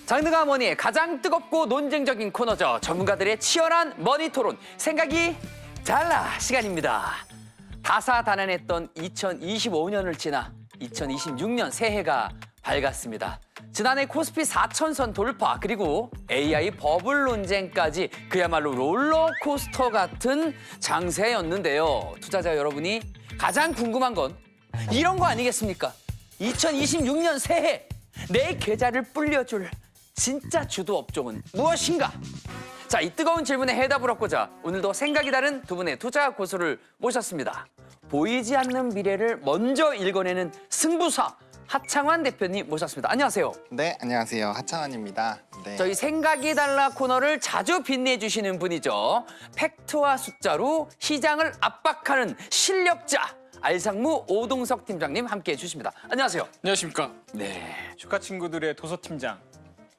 장르가 머니의 가장 뜨겁고 논쟁적인 코너죠. 전문가들의 치열한 머니 토론, 생각이 달라 시간입니다. 다사다난했던 2025년을 지나 2026년 새해가 밝았습니다. 지난해 코스피 4천선 돌파, 그리고 AI 버블 논쟁까지 그야말로 롤러코스터 같은 장세였는데요. 투자자 여러분이 가장 궁금한 건 이런 거 아니겠습니까? 2026년 새해 내 계좌를 불려줄 진짜 주도 업종은 무엇인가? 자, 이 뜨거운 질문에 해답을 얻고자 오늘도 생각이 다른 두 분의 투자 고수를 모셨습니다. 보이지 않는 미래를 먼저 읽어내는 승부사 하창환 대표님 모셨습니다. 안녕하세요. 네, 안녕하세요. 하창환입니다. 네. 저희 생각이 달라 코너를 자주 빛내주시는 분이죠. 팩트와 숫자로 시장을 압박하는 실력자 알상무 오동석 팀장님 함께해 주십니다. 안녕하세요. 안녕하십니까. 네. 주가 친구들의 도서팀장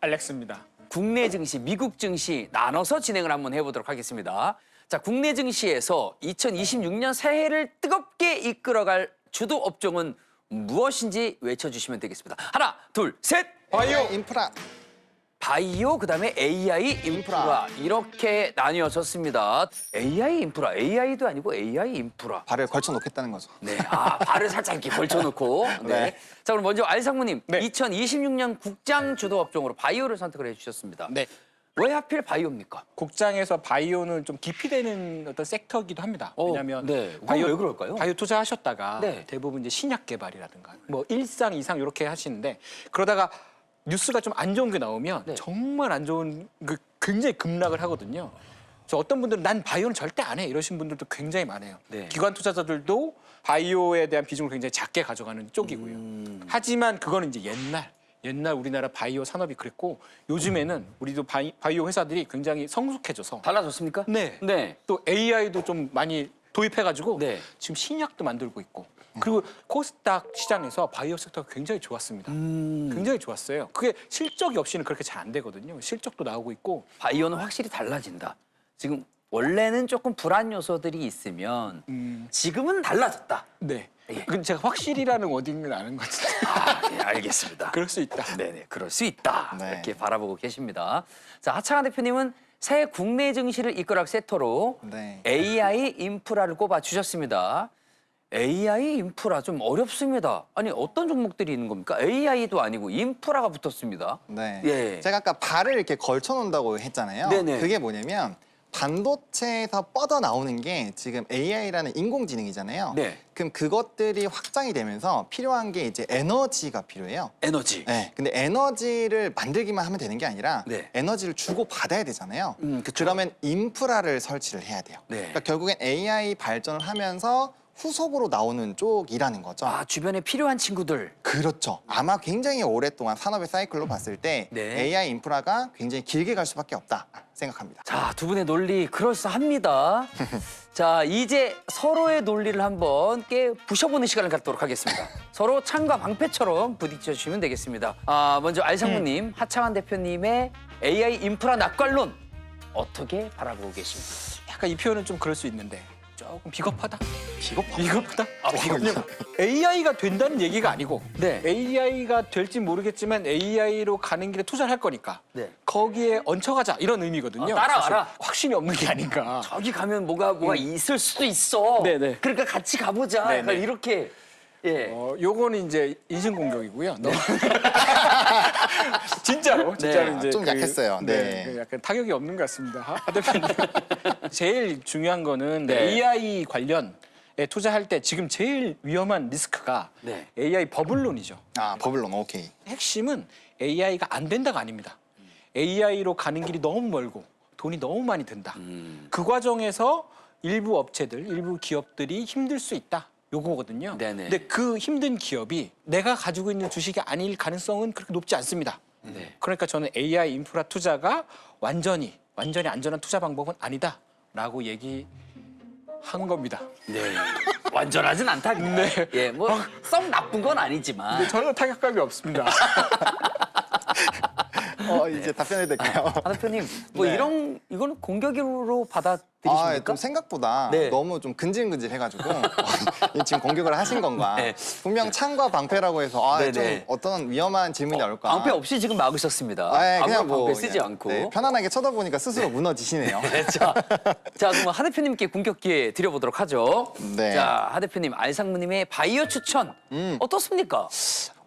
알렉스입니다. 국내 증시, 미국 증시 나눠서 진행을 한번 해보도록 하겠습니다. 자, 국내 증시에서 2026년 새해를 뜨겁게 이끌어갈 주도 업종은 무엇인지 외쳐주시면 되겠습니다. 하나, 둘, 셋! 바이오 인프라. 바이오, 그다음에 AI 인프라 이렇게 나뉘어졌습니다. AI 인프라, AI도 아니고 AI 인프라. 발을 걸쳐 놓겠다는 거죠. 네, 발을 살짝 이렇게 걸쳐놓고. 네. 네. 자, 그럼 먼저 알상무님, 네. 2026년 국장 주도 업종으로 바이오를 선택을 해주셨습니다. 네. 왜 하필 바이오입니까? 국장에서 바이오는 좀 깊이되는 어떤 섹터이기도 합니다. 왜냐하면 네. 바이오 왜 그럴까요? 바이오 투자하셨다가 네. 대부분 이제 신약 개발이라든가 뭐 1상, 2상 이렇게 하시는데 그러다가 뉴스가 좀 안 좋은 게 나오면 네. 정말 안 좋은 굉장히 급락을 하거든요. 그래서 어떤 분들은 난 바이오는 절대 안 해 이러신 분들도 굉장히 많아요. 네. 기관 투자자들도 바이오에 대한 비중을 굉장히 작게 가져가는 쪽이고요. 하지만 그거는 이제 옛날 우리나라 바이오 산업이 그랬고 요즘에는 우리도 바이오 회사들이 굉장히 성숙해져서 달라졌습니까? 네. 네. 또 AI도 좀 많이 도입해가지고 네. 지금 신약도 만들고 있고 그리고 코스닥 시장에서 바이오 섹터가 굉장히 좋았습니다. 굉장히 좋았어요. 그게 실적이 없이는 그렇게 잘 안 되거든요. 실적도 나오고 있고 바이오는 확실히 달라진다. 지금 원래는 조금 불안 요소들이 있으면 지금은 달라졌다. 네. 예. 근데 제가 확실히라는 워딩은 아는 것 같은데 예, 알겠습니다. 그럴 수 있다. 네네, 그럴 수 있다. 네. 이렇게 바라보고 계십니다. 자, 하창환 대표님은 새 국내 증시를 이끌어갈 섹터로 네. AI 인프라를 꼽아 주셨습니다. AI 인프라 좀 어렵습니다. 아니, 어떤 종목들이 있는 겁니까? AI도 아니고 인프라가 붙었습니다. 네. 예. 제가 아까 발을 이렇게 걸쳐 놓는다고 했잖아요. 네네. 그게 뭐냐면 반도체에서 뻗어 나오는 게 지금 AI라는 인공지능이잖아요. 네. 그럼 그것들이 확장이 되면서 필요한 게 이제 에너지가 필요해요. 에너지. 네. 근데 에너지를 만들기만 하면 되는 게 아니라 네. 에너지를 주고 받아야 되잖아요. 그쵸. 그러면 인프라를 설치를 해야 돼요. 네. 그러니까 결국엔 AI 발전을 하면서 후속으로 나오는 쪽이라는 거죠. 주변에 필요한 친구들. 그렇죠. 아마 굉장히 오랫동안 산업의 사이클로 봤을 때 네. AI 인프라가 굉장히 길게 갈 수밖에 없다 생각합니다. 자, 두 분의 논리 그럴싸합니다. 자, 이제 서로의 논리를 한번 깨 부셔보는 시간을 갖도록 하겠습니다. 서로 창과 방패처럼 부딪혀 주시면 되겠습니다. 먼저 알상무님, 하창환 대표님의 AI 인프라 낙관론 어떻게 바라보고 계십니까? 약간 이 표현은 좀 그럴 수 있는데 조금 비겁하다. 비겁하다. 비겁하다? 비겁하다. AI가 된다는 얘기가 아니고 네. AI가 될지 모르겠지만 AI로 가는 길에 투자를 할 거니까 네. 거기에 얹혀가자 이런 의미거든요. 따라와라. 사실 확신이 없는 게 아닌가. 저기 가면 뭐가 있을 수도 있어. 네네. 그러니까 같이 가보자. 네네. 약간 이렇게. 예. 요거는 이제 인신공격이고요. 진짜로 네. 이제 좀 약했어요. 네. 그 약간 타격이 없는 것 같습니다. 하 대표님. 제일 중요한 거는 네. AI 관련에 투자할 때 지금 제일 위험한 리스크가 네. AI 버블론이죠. 아, 버블론 오케이. 핵심은 AI가 안 된다가 아닙니다. AI로 가는 길이 너무 멀고 돈이 너무 많이 든다. 그 과정에서 일부 업체들, 일부 기업들이 힘들 수 있다. 요거거든요. 네네. 근데 그 힘든 기업이 내가 가지고 있는 주식이 아닐 가능성은 그렇게 높지 않습니다. 네. 그러니까 저는 AI 인프라 투자가 완전히 안전한 투자 방법은 아니다라고 얘기한 겁니다. 네. 완전하진 않다. 네. 예, 뭐 썩 나쁜 건 아니지만. 근데 전혀 타격감이 없습니다. 이제 답변해도 될까요? 하 대표님, 뭐 네. 이거는 공격으로 들이십니까? 좀 생각보다 네. 너무 좀 근질근질해가지고 지금 공격을 하신 건가? 네. 분명 창과 방패라고 해서 좀 네네. 어떤 위험한 질문이 나올까? 방패 없이 지금 막으셨습니다. 그냥 아무런 뭐 방패 쓰지 그냥, 않고. 네, 편안하게 쳐다보니까 스스로 무너지시네요. 네, 자, 그럼 하 대표님께 공격 기회 드려보도록 하죠. 네. 자, 하 대표님, 알상무님의 바이오 추천 어떻습니까?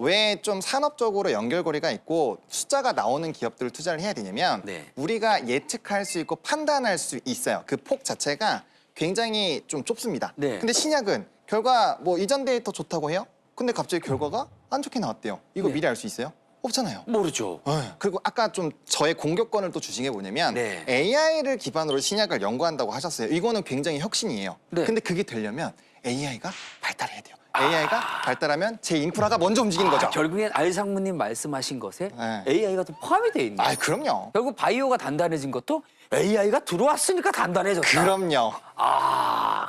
왜 좀 산업적으로 연결고리가 있고 숫자가 나오는 기업들을 투자를 해야 되냐면 네. 우리가 예측할 수 있고 판단할 수 있어요. 그 폭 자체가 굉장히 좀 좁습니다. 네. 근데 신약은 결과 뭐 이전 데이터 좋다고 해요? 근데 갑자기 결과가 안 좋게 나왔대요. 이거 네. 미리 알 수 있어요? 없잖아요. 모르죠. 그리고 아까 좀 저의 공격권을 또 주신 게 뭐냐면 네. AI를 기반으로 신약을 연구한다고 하셨어요. 이거는 굉장히 혁신이에요. 네. 근데 그게 되려면 AI가 발달해야 돼요. AI가 발달하면 제 인프라가 먼저 움직이는 거죠. 결국엔 알상무님 말씀하신 것에 네. AI가 또 포함이 되어 있네요. 그럼요. 결국 바이오가 단단해진 것도 AI가 들어왔으니까 단단해졌다. 그럼요.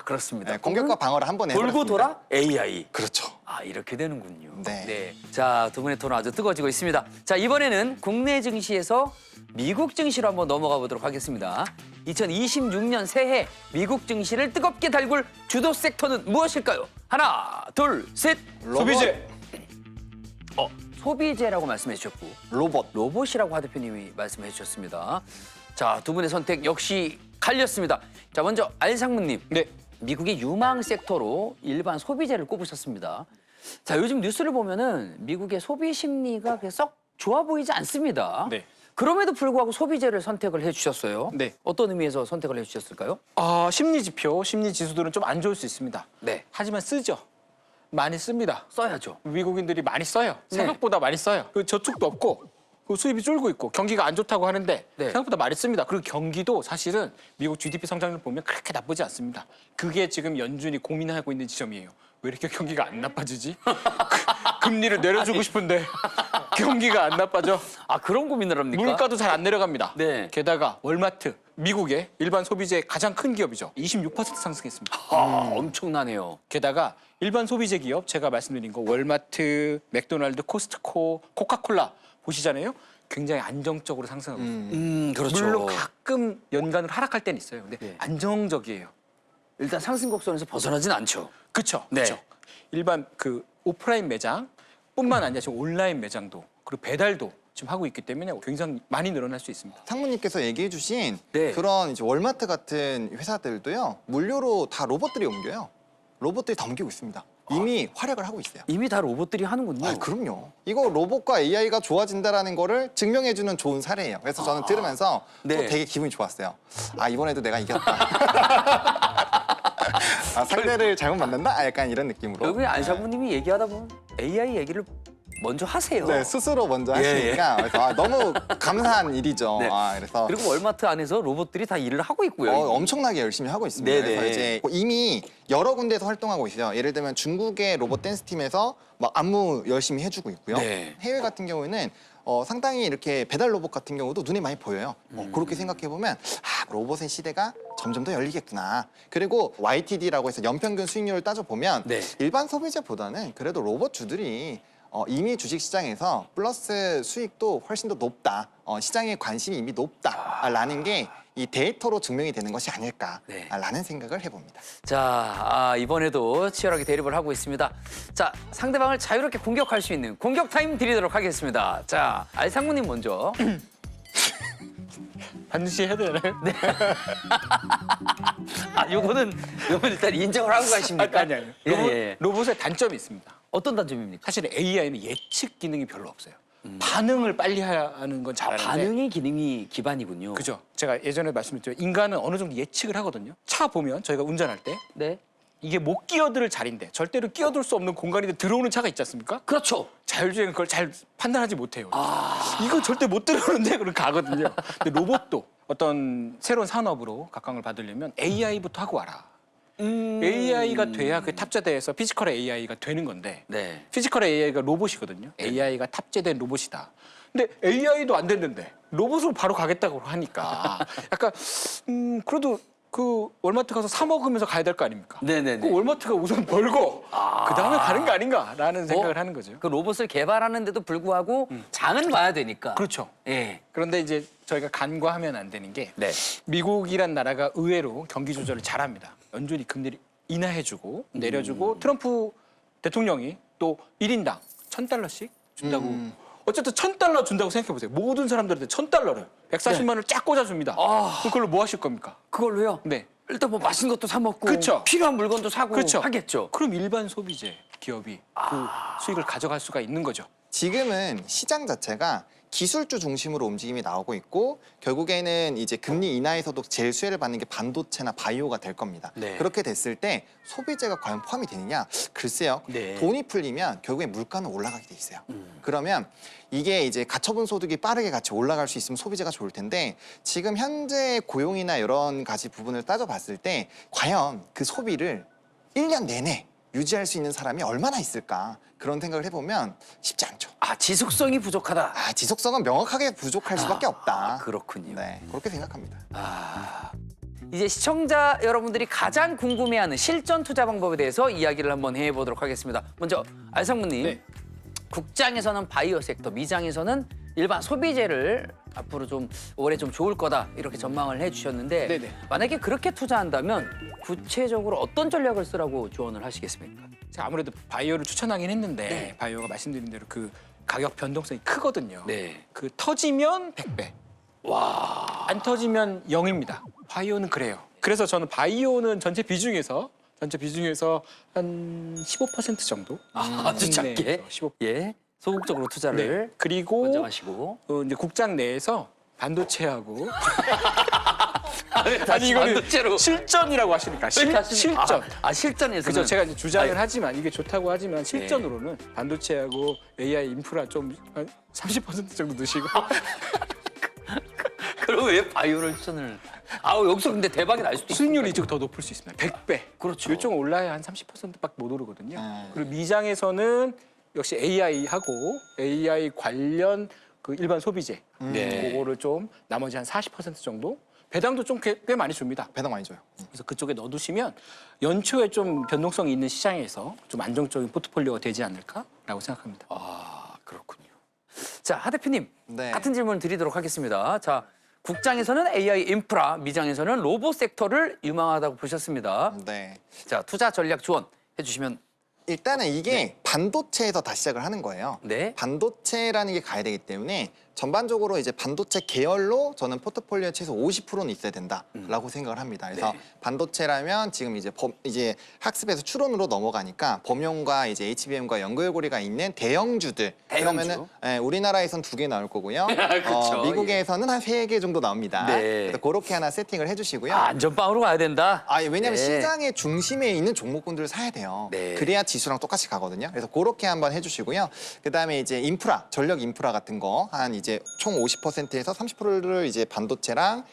그렇습니다. 네, 공격과 방어를 한 번에 돌고 해버렸습니다. 돌아 AI. 그렇죠. 이렇게 되는군요. 네. 자, 두 분의 토론 아주 뜨거워지고 있습니다. 자, 이번에는 국내 증시에서 미국 증시로 한번 넘어가 보도록 하겠습니다. 2026년 새해 미국 증시를 뜨겁게 달굴 주도 섹터는 무엇일까요? 하나, 둘, 셋. 소비재. 소비재라고 말씀해 주셨고 로봇이라고 하 대표님이 말씀해 주셨습니다. 자, 두 분의 선택 역시 갈렸습니다. 자, 먼저 알상무님. 네. 미국의 유망 섹터로 일반 소비재를 꼽으셨습니다. 자, 요즘 뉴스를 보면은 미국의 소비 심리가 그렇게 썩 좋아 보이지 않습니다. 네. 그럼에도 불구하고 소비재를 선택을 해주셨어요. 네. 어떤 의미에서 선택을 해주셨을까요? 심리 지표, 심리 지수들은 좀 안 좋을 수 있습니다. 네. 하지만 쓰죠. 많이 씁니다. 써야죠. 미국인들이 많이 써요. 네. 생각보다 많이 써요. 그 저축도 없고 그 수입이 줄고 있고 경기가 안 좋다고 하는데 네. 생각보다 많이 씁니다. 그리고 경기도 사실은 미국 GDP 성장률 보면 그렇게 나쁘지 않습니다. 그게 지금 연준이 고민하고 있는 지점이에요. 왜 이렇게 경기가 안 나빠지지? 금리를 내려주고 싶은데 경기가 안 나빠져. 그런 고민을 합니까? 물가도 잘 안 내려갑니다. 네. 게다가 월마트, 미국의 일반 소비재의 가장 큰 기업이죠. 26% 상승했습니다. 엄청나네요. 게다가 일반 소비재 기업 제가 말씀드린 거 월마트, 맥도날드, 코스트코, 코카콜라 보시잖아요. 굉장히 안정적으로 상승하고 있습니다. 그렇죠. 물론 가끔 연간으로 하락할 때는 있어요. 근데 네. 안정적이에요. 일단 상승 곡선에서 벗어나진 않죠. 그렇죠. 네. 그렇죠. 일반 그 오프라인 매장뿐만 아니라 지금 온라인 매장도 그리고 배달도 지금 하고 있기 때문에 굉장히 많이 늘어날 수 있습니다. 상무님께서 얘기해주신 네. 그런 이제 월마트 같은 회사들도요 물류로 다 로봇들이 옮겨요. 로봇들이 다 옮기고 있습니다. 이미 활약을 하고 있어요. 이미 다 로봇들이 하는군요. 그럼요. 이거 로봇과 AI가 좋아진다라는 거를 증명해주는 좋은 사례예요. 그래서 저는 들으면서 네. 또 되게 기분이 좋았어요. 이번에도 내가 이겼다. 상대를 잘못 만난다? 약간 이런 느낌으로. 결국에 안상무님이 얘기하다 보면 AI 얘기를 먼저 하세요. 네, 스스로 먼저 예, 하시니까 그래서 너무 감사한 일이죠. 네. 그래서 그리고 월마트 안에서 로봇들이 다 일을 하고 있고요. 엄청나게 열심히 하고 있습니다. 네네. 그래서 이제 이미 여러 군데에서 활동하고 있어요. 예를 들면 중국의 로봇 댄스 팀에서 막 안무 열심히 해주고 있고요. 네. 해외 같은 경우에는 상당히 이렇게 배달 로봇 같은 경우도 눈에 많이 보여요. 그렇게 생각해 보면 로봇의 시대가 점점 더 열리겠구나. 그리고 YTD라고 해서 연평균 수익률을 따져 보면 네. 일반 소비재보다는 그래도 로봇 주들이 이미 주식시장에서 플러스 수익도 훨씬 더 높다. 시장의 관심이 이미 높다라는 게 이 데이터로 증명이 되는 것이 네. 아닐까라는 생각을 해봅니다. 자, 이번에도 치열하게 대립을 하고 있습니다. 자, 상대방을 자유롭게 공격할 수 있는 공격 타임 드리도록 하겠습니다. 자, 알상무님 먼저. 반드시 해야 되나요? 네. 요거는 일단 인정을 하고 가십니까? 아니요. 예. 로봇의 단점이 있습니다. 어떤 단점입니까? 사실 AI는 예측 기능이 별로 없어요. 반응을 빨리 하는 건 잘하는데 반응의 기능이 기반이군요. 그죠. 제가 예전에 말씀드렸죠. 인간은 어느 정도 예측을 하거든요. 차 보면 저희가 운전할 때 네. 이게 못 끼어들 자리인데 절대로 끼어들 수 없는 공간인데 들어오는 차가 있지 않습니까? 그렇죠. 자율주행은 그걸 잘 판단하지 못해요. 이거 절대 못 들어오는데 그럼 가거든요. 근데 로봇도 어떤 새로운 산업으로 각광을 받으려면 AI부터 하고 와라. AI가 돼야 그 탑재돼서 피지컬 AI가 되는 건데 네. 피지컬 AI가 로봇이거든요. AI가 탑재된 로봇이다. 근데 AI도 안 됐는데 로봇으로 바로 가겠다고 하니까 약간 그래도 그 월마트 가서 사 먹으면서 가야 될 거 아닙니까? 네네네. 그 월마트가 우선 벌고 그 다음에 가는 거 아닌가라는 생각을 하는 거죠. 그 로봇을 개발하는데도 불구하고 장은 봐야 되니까. 그렇죠. 예. 그런데 이제 저희가 간과하면 안 되는 게 네. 미국이란 나라가 의외로 경기 조절을 잘합니다. 연준이 금리를 인하해주고 내려주고 트럼프 대통령이 또 1인당 $1,000씩 준다고. 어쨌든 $1,000 준다고 생각해 보세요. 모든 사람들한테 $1,000를 140만 원을 쫙 꽂아줍니다. 아. 그럼 그걸로 뭐 하실 겁니까? 그걸로요? 네. 일단 뭐 맛있는 것도 사 먹고 그쵸. 필요한 물건도 사고 그렇죠. 하겠죠. 그럼 일반 소비재 기업이 그 수익을 가져갈 수가 있는 거죠. 지금은 시장 자체가 기술주 중심으로 움직임이 나오고 있고 결국에는 이제 금리 인하에서도 제일 수혜를 받는 게 반도체나 바이오가 될 겁니다. 네. 그렇게 됐을 때 소비재가 과연 포함이 되느냐? 글쎄요. 네. 돈이 풀리면 결국에 물가는 올라가게 돼 있어요. 그러면 이게 이제 가처분 소득이 빠르게 같이 올라갈 수 있으면 소비재가 좋을 텐데 지금 현재 고용이나 이런 가지 부분을 따져봤을 때 과연 그 소비를 1년 내내 유지할 수 있는 사람이 얼마나 있을까? 그런 생각을 해보면 쉽지 않죠. 아, 지속성이 부족하다. 지속성은 명확하게 부족할 수밖에 없다. 그렇군요. 네, 그렇게 생각합니다. 이제 시청자 여러분들이 가장 궁금해하는 실전 투자 방법에 대해서 이야기를 한번 해보도록 하겠습니다. 먼저 알상무님, 네. 국장에서는 바이오 섹터, 미장에서는 일반 소비재를 앞으로 좀 올해 좀 좋을 거다 이렇게 전망을 해주셨는데 네네. 만약에 그렇게 투자한다면 구체적으로 어떤 전략을 쓰라고 조언을 하시겠습니까? 제가 아무래도 바이오를 추천하긴 했는데 네. 바이오가 말씀드린 대로 그 가격 변동성이 크거든요. 네. 그 터지면 100배, 와, 안 터지면 0입니다. 바이오는 그래요. 그래서 저는 바이오는 전체 비중에서 한 15% 정도. 아주 작게. 국내에서 15%. 예, 소극적으로 투자를 네. 그리고 권장하시고. 이제 국장 내에서 반도체하고 다시 이거는 반도체로 실전이라고 하시니까 실전. 실전에서는 그래서 제가 이제 주장을 아유. 하지만 이게 좋다고 하지만 실전으로는 반도체하고 AI 인프라 좀 한 30% 정도 넣으시고 그럼 왜 바이오를 추천을? 아우 여기서 근데 대박이 날 수도 있어요. 수익률이 더 높을 수 있습니다. 100배. 그렇죠. 이쪽은 올라야 한 30%밖에 못 오르거든요. 네. 그리고 미장에서는 역시 AI하고 AI 관련 그 일반 소비재 네. 그거를 좀 나머지 한 40% 정도 배당도 좀 꽤 많이 줍니다. 배당 많이 줘요. 그래서 그쪽에 넣어두시면 연초에 좀 변동성이 있는 시장에서 좀 안정적인 포트폴리오가 되지 않을까라고 생각합니다. 아 그렇군요. 자, 하 대표님 네. 같은 질문 드리도록 하겠습니다. 자, 국장에서는 AI 인프라, 미장에서는 로봇 섹터를 유망하다고 보셨습니다. 네. 자, 투자 전략 조언 해주시면. 일단은 이게 반도체에서 다 시작을 하는 거예요. 네. 반도체라는 게 가야 되기 때문에 전반적으로 이제 반도체 계열로 저는 포트폴리오에 최소 50%는 있어야 된다라고 생각을 합니다. 그래서 네. 반도체라면 지금 이제 학습에서 추론으로 넘어가니까 범용과 이제 HBM과 연결고리가 있는 대형주들. 대형주. 그러면은 우리나라에선 2개 나올 거고요. 그쵸, 미국에서는 한 3개 정도 나옵니다. 네. 그래서 그렇게 하나 세팅을 해주시고요. 안전빵으로 가야 된다. 왜냐면 네. 시장의 중심에 있는 종목군들을 사야 돼요. 네. 그래야 지수랑 똑같이 가거든요. 그래서 그렇게 한번 해주시고요. 그다음에 이제 인프라, 전력 인프라 같은 거 한 이제 총 50%에서 30%를 이제 반도체랑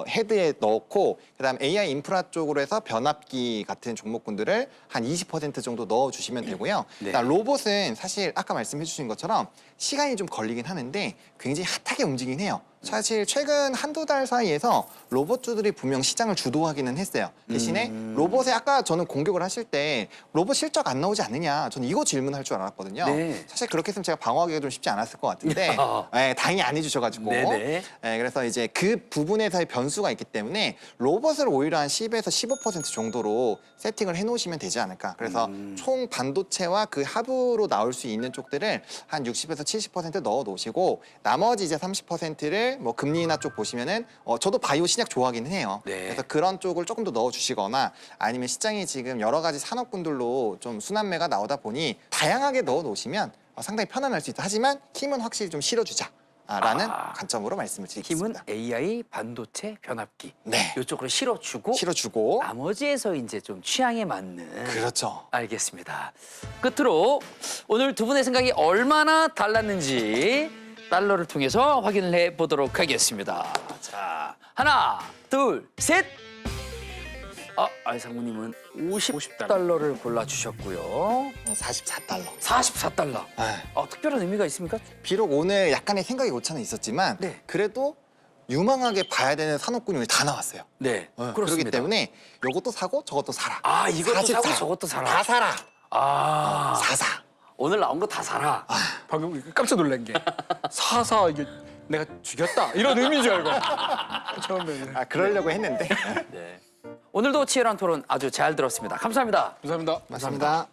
헤드에 넣고 그다음 AI 인프라 쪽으로 해서 변압기 같은 종목군들을 한 20% 정도 넣어주시면 되고요. 네. 그다음 로봇은 사실 아까 말씀해주신 것처럼 시간이 좀 걸리긴 하는데 굉장히 핫하게 움직이긴 해요. 사실 최근 한두 달 사이에서 로봇주들이 분명 시장을 주도하기는 했어요. 대신에 로봇에 아까 저는 공격을 하실 때 로봇 실적 안 나오지 않느냐 저는 이거 질문할 줄 알았거든요. 네. 사실 그렇게 했으면 제가 방어하기가 좀 쉽지 않았을 것 같은데 다행히 안 해주셔가지고 네네. 그래서 이제 그 부분에서의 변수가 있기 때문에 로봇을 오히려 한 10에서 15% 정도로 세팅을 해놓으시면 되지 않을까. 그래서 총 반도체와 그 하부로 나올 수 있는 쪽들을 한 60에서 70% 넣어놓으시고 나머지 이제 30%를 뭐 금리 인하 쪽 보시면은 저도 바이오 신약 좋아하기는 해요. 네. 그래서 그런 쪽을 조금 더 넣어주시거나 아니면 시장이 지금 여러 가지 산업군들로 좀 순환매가 나오다 보니 다양하게 넣어놓으시면 상당히 편안할 수 있다. 하지만 힘은 확실히 좀 실어주자. 라는 관점으로 말씀을 힘은 드리겠습니다. AI, 반도체, 변압기. 네. 이쪽으로 실어주고 실어주고 나머지에서 이제 좀 취향에 맞는. 그렇죠. 알겠습니다. 끝으로 오늘 두 분의 생각이 얼마나 달랐는지 달러를 통해서 확인을 해보도록 하겠습니다. 자, 하나, 둘, 셋. 알상무님은 50달러를 골라주셨고요. 44달러. 44달러. 네. 특별한 의미가 있습니까? 비록 오늘 약간의 생각의 오차는 있었지만 네. 그래도 유망하게 봐야 되는 산업군이 다 나왔어요. 네, 그렇기 그렇습니다. 때문에 이것도 사고 저것도 사라. 아, 이것도 44. 사고 저것도 사라. 다 사라. 아, 사사. 오늘 나온 거 다 사라. 방금 깜짝 놀란 게 사사 이게 내가 죽였다 이런 의미인 줄 알고 처음에는. 그러려고 했는데. 네. 오늘도 치열한 토론 아주 잘 들었습니다. 감사합니다. 감사합니다. 맞습니다.